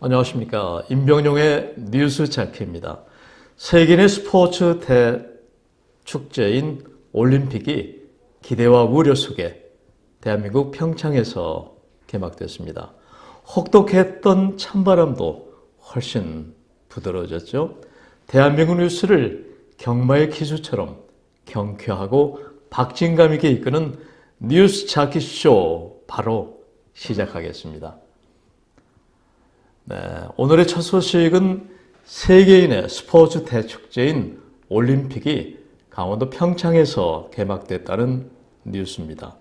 안녕하십니까. 임병용의 뉴스 체크입니다. 세계인의 스포츠 대축제인 올림픽이 기대와 우려 속에 대한민국 평창에서 개막됐습니다. 혹독했던 찬바람도 훨씬 부드러워졌죠. 대한민국 뉴스를 경마의 기수처럼 경쾌하고 박진감 있게 이끄는 뉴스 찾기쇼 바로 시작하겠습니다. 네, 오늘의 첫 소식은 세계인의 스포츠 대축제인 올림픽이 강원도 평창에서 개막됐다는 뉴스입니다.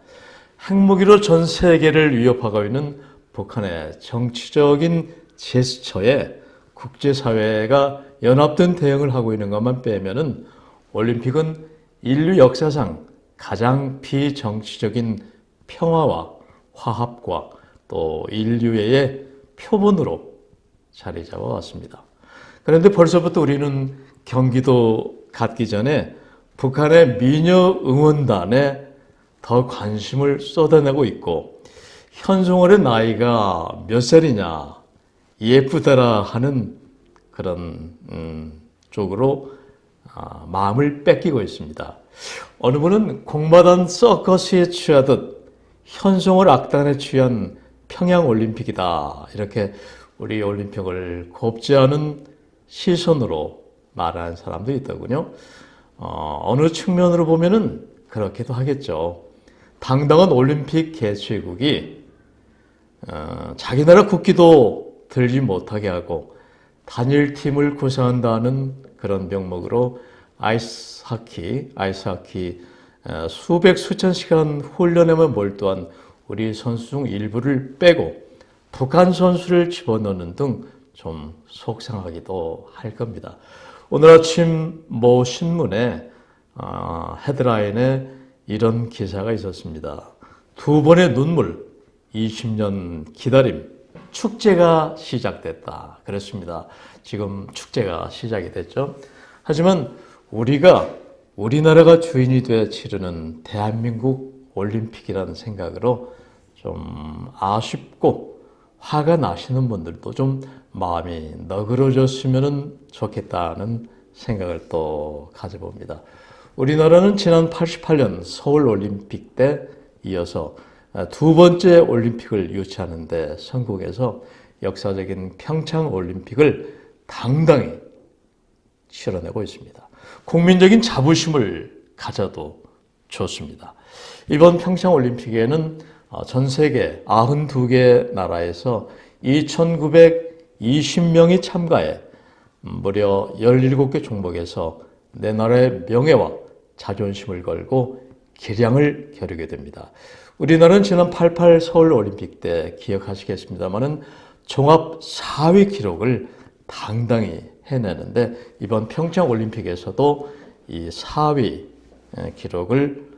핵무기로 전 세계를 위협하고 있는 북한의 정치적인 제스처에 국제사회가 연합된 대응을 하고 있는 것만 빼면은 올림픽은 인류 역사상 가장 비정치적인 평화와 화합과 또 인류애의 표본으로 자리 잡아왔습니다. 그런데 벌써부터 우리는 경기도 갖기 전에 북한의 미녀 응원단에 더 관심을 쏟아내고 있고 현송월의 나이가 몇 살이냐 예쁘다라 하는 그런 쪽으로 마음을 뺏기고 있습니다. 어느 분은 공마단 서커스에 취하듯 현송월 악단에 취한 평양올림픽이다. 이렇게 우리 올림픽을 곱지 않은 시선으로 말하는 사람도 있더군요. 어느 측면으로 보면은 그렇기도 하겠죠. 당당한 올림픽 개최국이 자기 나라 국기도 들지 못하게 하고 단일팀을 구성한다는 그런 명목으로 아이스하키 수백 수천 시간 훈련에만 몰두한 우리 선수 중 일부를 빼고 북한 선수를 집어넣는 등 좀 속상하기도 할 겁니다. 오늘 아침 모 신문에 헤드라인에 이런 기사가 있었습니다. 두 번의 눈물, 20년 기다림, 축제가 시작됐다. 그랬습니다. 지금 축제가 시작이 됐죠. 하지만 우리나라가 주인이 되어 치르는 대한민국 올림픽이라는 생각으로 좀 아쉽고 화가 나시는 분들도 좀 마음이 너그러졌으면 좋겠다는 생각을 또 가져봅니다. 우리나라는 지난 88년 서울올림픽 때 이어서 두 번째 올림픽을 유치하는 데 성공해서 역사적인 평창올림픽을 당당히 치러내고 있습니다. 국민적인 자부심을 가져도 좋습니다. 이번 평창올림픽에는 전 세계 92개 나라에서 2,920명이 참가해 무려 17개 종목에서 내 나라의 명예와 자존심을 걸고 기량을 겨루게 됩니다. 우리나라는 지난 88 서울올림픽 때 기억하시겠습니다마는 종합 4위 기록을 당당히 해내는데 이번 평창올림픽에서도 이 4위 기록을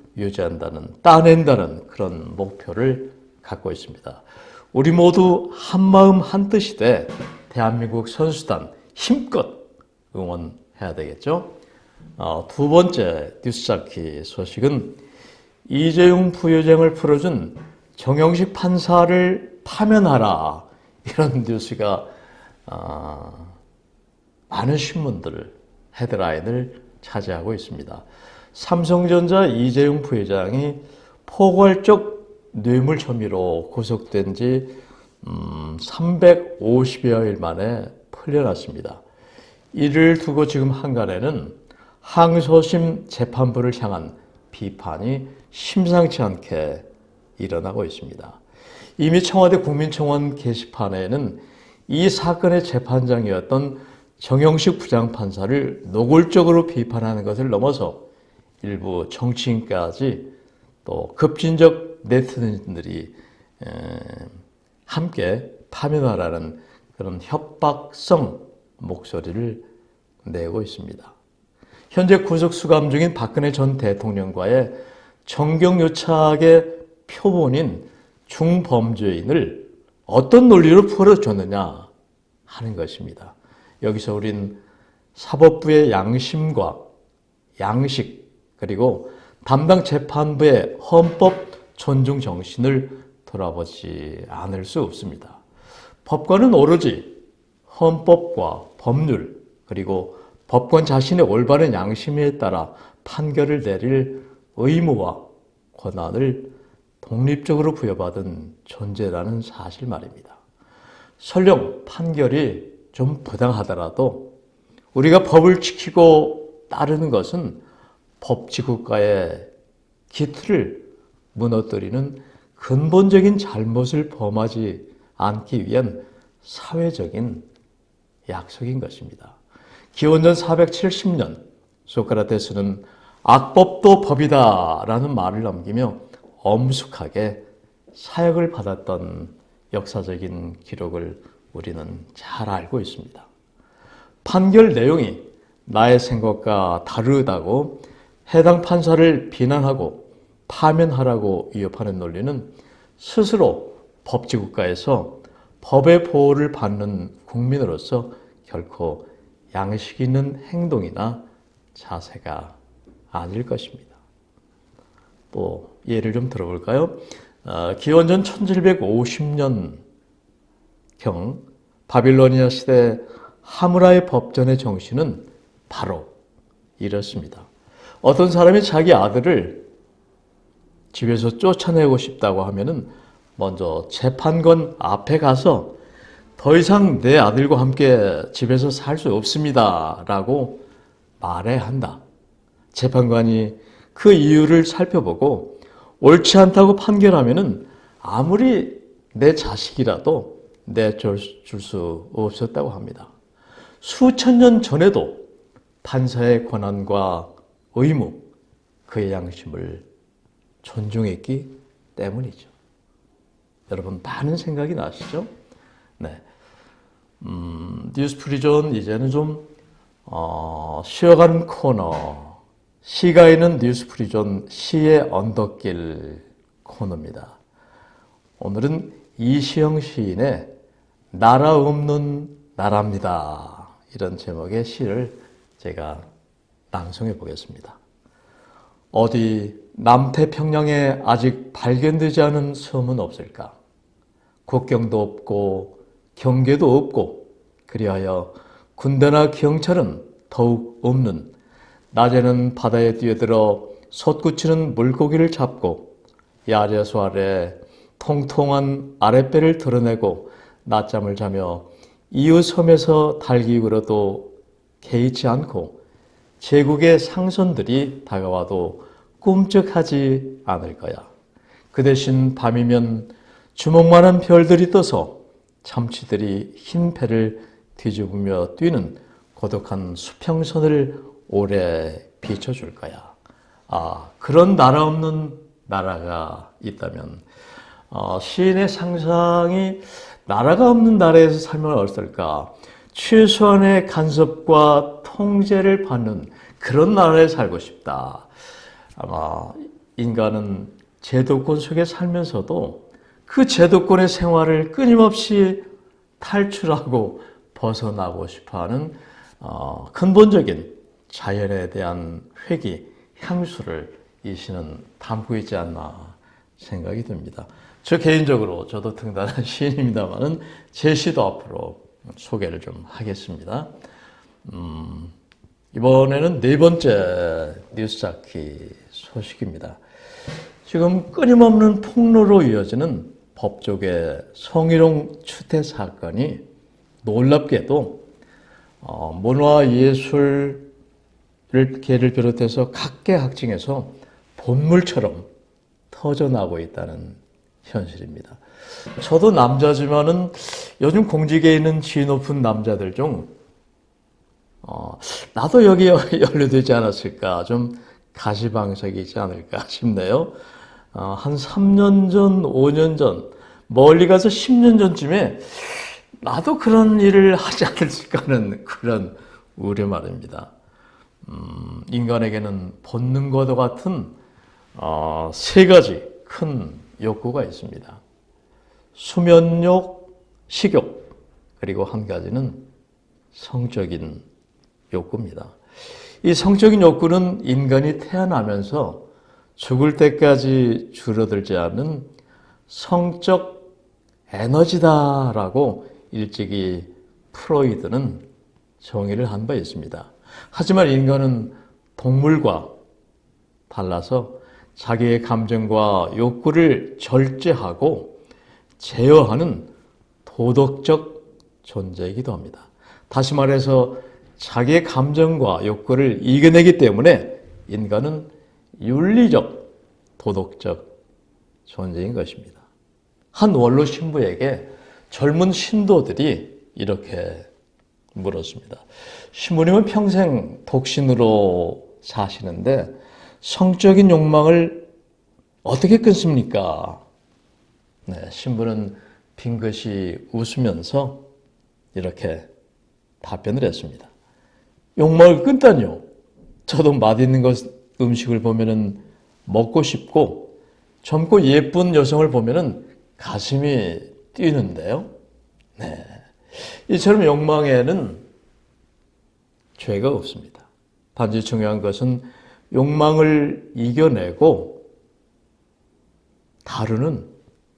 따낸다는 그런 목표를 갖고 있습니다. 우리 모두 한마음 한뜻이 돼 대한민국 선수단 힘껏 응원해야 되겠죠. 두 번째 뉴스잡기 소식은 이재용 부회장을 풀어준 정영식 판사를 파면하라 이런 뉴스가 많은 신문들 헤드라인을 차지하고 있습니다. 삼성전자 이재용 부회장이 포괄적 뇌물 혐의로 구속된 지 350여일 만에 풀려났습니다. 이를 두고 지금 한간에는 항소심 재판부를 향한 비판이 심상치 않게 일어나고 있습니다. 이미 청와대 국민청원 게시판에는 이 사건의 재판장이었던 정영식 부장판사를 노골적으로 비판하는 것을 넘어서 일부 정치인까지 또 급진적 네티즌들이 함께 파면하라는 그런 협박성 목소리를 내고 있습니다. 현재 구속 수감 중인 박근혜 전 대통령과의 정경유착의 표본인 중범죄인을 어떤 논리로 풀어줬느냐 하는 것입니다. 여기서 우린 사법부의 양심과 양식 그리고 담당 재판부의 헌법 존중 정신을 돌아보지 않을 수 없습니다. 법관은 오로지 헌법과 법률 그리고 법관 자신의 올바른 양심에 따라 판결을 내릴 의무와 권한을 독립적으로 부여받은 존재라는 사실 말입니다. 설령 판결이 좀 부당하더라도 우리가 법을 지키고 따르는 것은 법치국가의 기틀을 무너뜨리는 근본적인 잘못을 범하지 않기 위한 사회적인 약속인 것입니다. 기원전 470년 소크라테스는 악법도 법이다 라는 말을 남기며 엄숙하게 사역을 받았던 역사적인 기록을 우리는 잘 알고 있습니다. 판결 내용이 나의 생각과 다르다고 해당 판사를 비난하고 파면하라고 위협하는 논리는 스스로 법치국가에서 법의 보호를 받는 국민으로서 결코 양식 있는 행동이나 자세가 아닐 것입니다. 또 예를 좀 들어볼까요? 기원전 1750년경 바빌로니아 시대 하무라의 법전의 정신은 바로 이렇습니다. 어떤 사람이 자기 아들을 집에서 쫓아내고 싶다고 하면은 먼저 재판관 앞에 가서 더 이상 내 아들과 함께 집에서 살 수 없습니다 라고 말해야 한다. 재판관이 그 이유를 살펴보고 옳지 않다고 판결하면은 아무리 내 자식이라도 내줄 수 없었다고 합니다. 수천 년 전에도 판사의 권한과 의무, 그의 양심을 존중했기 때문이죠. 여러분 많은 생각이 나시죠? 네. 뉴스 프리존 이제는 좀 쉬어가는 코너. 시가 있는 뉴스 프리존 시의 언덕길 코너입니다. 오늘은 이시영 시인의 나라 없는 나라입니다. 이런 제목의 시를 제가 낭송해 보겠습니다. 어디 남태평양에 아직 발견되지 않은 섬은 없을까? 국경도 없고 경계도 없고 그리하여 군대나 경찰은 더욱 없는 낮에는 바다에 뛰어들어 솟구치는 물고기를 잡고 야자수 아래 통통한 아랫배를 드러내고 낮잠을 자며 이웃 섬에서 달기 울어도 개의치 않고 제국의 상선들이 다가와도 꿈쩍하지 않을 거야. 그 대신 밤이면 주먹만한 별들이 떠서 참치들이 흰 배를 뒤집으며 뛰는 고독한 수평선을 오래 비춰줄 거야. 그런 나라 없는 나라가 있다면 시인의 상상이 나라가 없는 나라에서 살면 어떨까? 최소한의 간섭과 통제를 받는 그런 나라에 살고 싶다. 아마 인간은 제도권 속에 살면서도 그 제도권의 생활을 끊임없이 탈출하고 벗어나고 싶어하는 근본적인 자연에 대한 회귀, 향수를 이 시는 담고 있지 않나 생각이 듭니다. 저 개인적으로 저도 등단한 시인입니다만은 제 시도 앞으로 소개를 좀 하겠습니다. 이번에는 네 번째 뉴스자키 소식입니다. 지금 끊임없는 폭로로 이어지는 법조계 성희롱 추태 사건이 놀랍게도 문화예술계를 비롯해서 각계각층에서 본물처럼 터져나오고 있다는 현실입니다. 저도 남자지만은 요즘 공직에 있는 지위 높은 남자들 중 나도 여기에 연루되지 않았을까, 좀 가시방석이지 않을까 싶네요. 한 3년 전, 5년 전, 멀리 가서 10년 전쯤에 나도 그런 일을 하지 않았을까 하는 그런 우려 말입니다. 인간에게는 본능과도 같은 세 가지 큰 욕구가 있습니다. 수면욕, 식욕, 그리고 한 가지는 성적인 욕구입니다. 이 성적인 욕구는 인간이 태어나면서 죽을 때까지 줄어들지 않는 성적 에너지다라고 일찍이 프로이드는 정의를 한 바 있습니다. 하지만 인간은 동물과 달라서 자기의 감정과 욕구를 절제하고 제어하는 도덕적 존재이기도 합니다. 다시 말해서 자기의 감정과 욕구를 이겨내기 때문에 인간은 윤리적, 도덕적 존재인 것입니다. 한 원로 신부에게 젊은 신도들이 이렇게 물었습니다. 신부님은 평생 독신으로 사시는데 성적인 욕망을 어떻게 끊습니까? 네, 신부는 빙긋이 웃으면서 이렇게 답변을 했습니다. 욕망을 끊다니요. 저도 맛있는 음식을 보면은 먹고 싶고 젊고 예쁜 여성을 보면은 가슴이 뛰는데요. 네. 이처럼 욕망에는 죄가 없습니다. 단지 중요한 것은 욕망을 이겨내고 다루는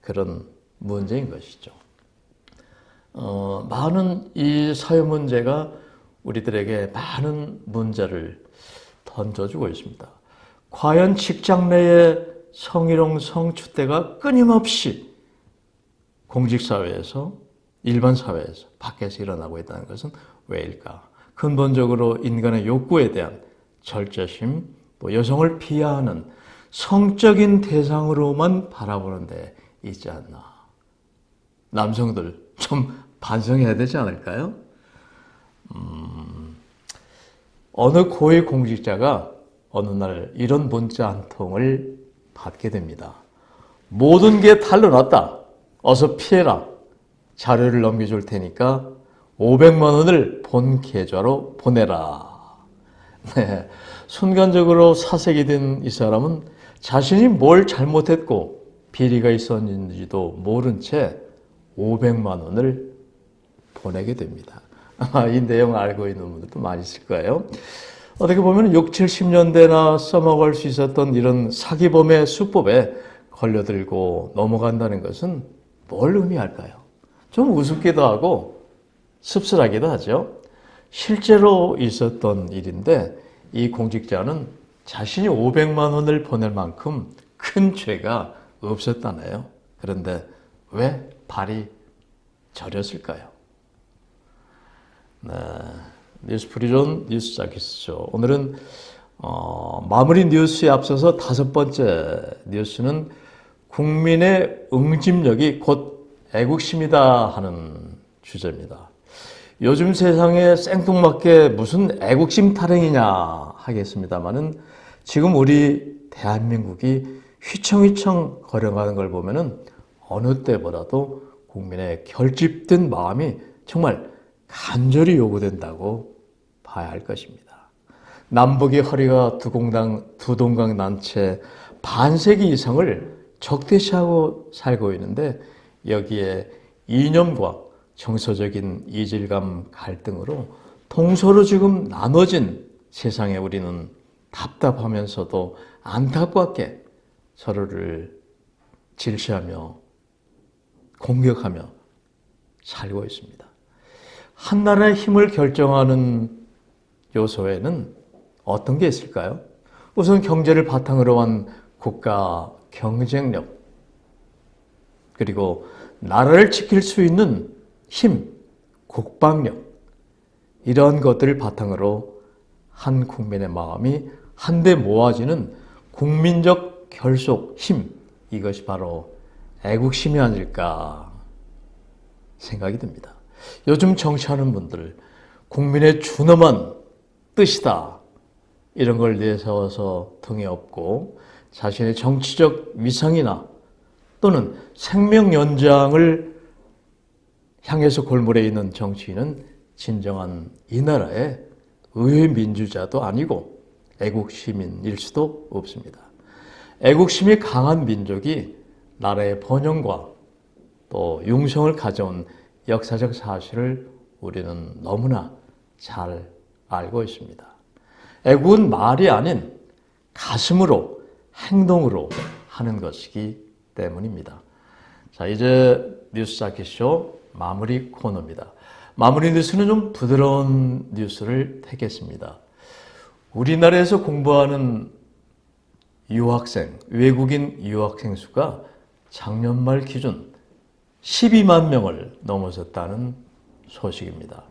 그런 문제인 것이죠. 많은 이 사회 문제가 우리들에게 많은 문제를 던져주고 있습니다. 과연 직장 내의 성희롱, 성추대가 끊임없이 공직사회에서, 일반 사회에서, 밖에서 일어나고 있다는 것은 왜일까? 근본적으로 인간의 욕구에 대한 절제심, 또 여성을 비하하는 성적인 대상으로만 바라보는 데 있지 않나. 남성들 좀 반성해야 되지 않을까요? 어느 고위 공직자가 어느 날 이런 문자 한 통을 받게 됩니다. 모든 게 탄로났다. 어서 피해라. 자료를 넘겨줄 테니까 500만 원을 본 계좌로 보내라. 네. 순간적으로 사색이 된 이 사람은 자신이 뭘 잘못했고 비리가 있었는지도 모른 채 500만 원을 보내게 됩니다. 이 내용 알고 있는 분들도 많이 있을 거예요. 어떻게 보면 6, 70년대나 써먹을 수 있었던 이런 사기범의 수법에 걸려들고 넘어간다는 것은 뭘 의미할까요? 좀 우습기도 하고 씁쓸하기도 하죠. 실제로 있었던 일인데 이 공직자는 자신이 500만 원을 보낼 만큼 큰 죄가 없었다네요. 그런데 왜 발이 저렸을까요? 네, 뉴스 프리존 뉴스 자키스죠. 오늘은 마무리 뉴스에 앞서서 5번째 뉴스는 국민의 응집력이 곧 애국심이다 하는 주제입니다. 요즘 세상에 생뚱맞게 무슨 애국심 타령이냐 하겠습니다만은 지금 우리 대한민국이 휘청휘청 걸어가는 걸 보면은 어느 때보다도 국민의 결집된 마음이 정말 간절히 요구된다고 봐야 할 것입니다. 남북의 허리가 두 동강 난 채 반세기 이상을 적대시하고 살고 있는데 여기에 이념과 정서적인 이질감 갈등으로 동서로 지금 나눠진 세상에 우리는 답답하면서도 안타깝게 서로를 질시하며 공격하며 살고 있습니다. 한 나라의 힘을 결정하는 요소에는 어떤 게 있을까요? 우선 경제를 바탕으로 한 국가 경쟁력, 그리고 나라를 지킬 수 있는 힘, 국방력, 이런 것들을 바탕으로 한 국민의 마음이 한데 모아지는 국민적 결속, 힘, 이것이 바로 애국심이 아닐까 생각이 듭니다. 요즘 정치하는 분들, 국민의 준엄한 뜻이다, 이런 걸 내세워서 등에 업고 자신의 정치적 위상이나 또는 생명 연장을 향해서 골몰해 있는 정치인은 진정한 이 나라의 의회 민주자도 아니고 애국 시민일 수도 없습니다. 애국심이 강한 민족이 나라의 번영과 또 융성을 가져온 역사적 사실을 우리는 너무나 잘 알고 있습니다. 애국은 말이 아닌 가슴으로, 행동으로 하는 것이기 때문입니다. 자, 이제 뉴스 자켓쇼 마무리 코너입니다. 마무리 뉴스는 좀 부드러운 뉴스를 택했습니다. 우리나라에서 공부하는 유학생, 외국인 유학생 수가 작년 말 기준 12만 명을 넘어섰다는 소식입니다.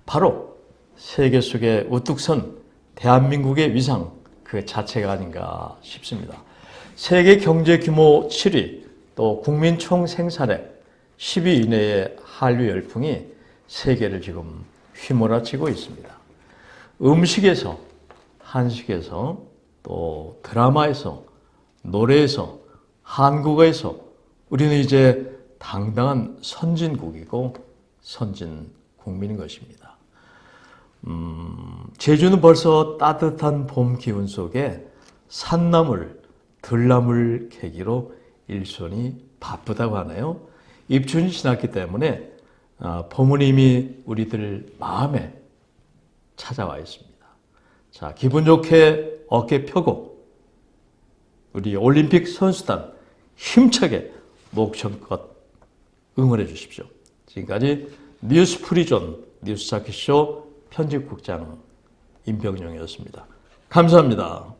바로 세계 속에 우뚝 선 대한민국의 위상 그 자체가 아닌가 싶습니다. 세계 경제 규모 7위, 또 국민 총 생산액 10위 이내의 한류 열풍이 세계를 지금 휘몰아치고 있습니다. 음식에서, 한식에서, 또 드라마에서, 노래에서, 한국어에서 우리는 이제 당당한 선진국이고 선진 국민인 것입니다. 제주는 벌써 따뜻한 봄 기운 속에 산나물, 들나물 계기로 일손이 바쁘다고 하네요. 입춘이 지났기 때문에 봄은 이미 우리들 마음에 찾아와 있습니다. 자, 기분 좋게 어깨 펴고 우리 올림픽 선수단 힘차게 목청껏 응원해 주십시오. 지금까지 뉴스 프리존 뉴스 자켓쇼 편집국장 임병용이었습니다. 감사합니다.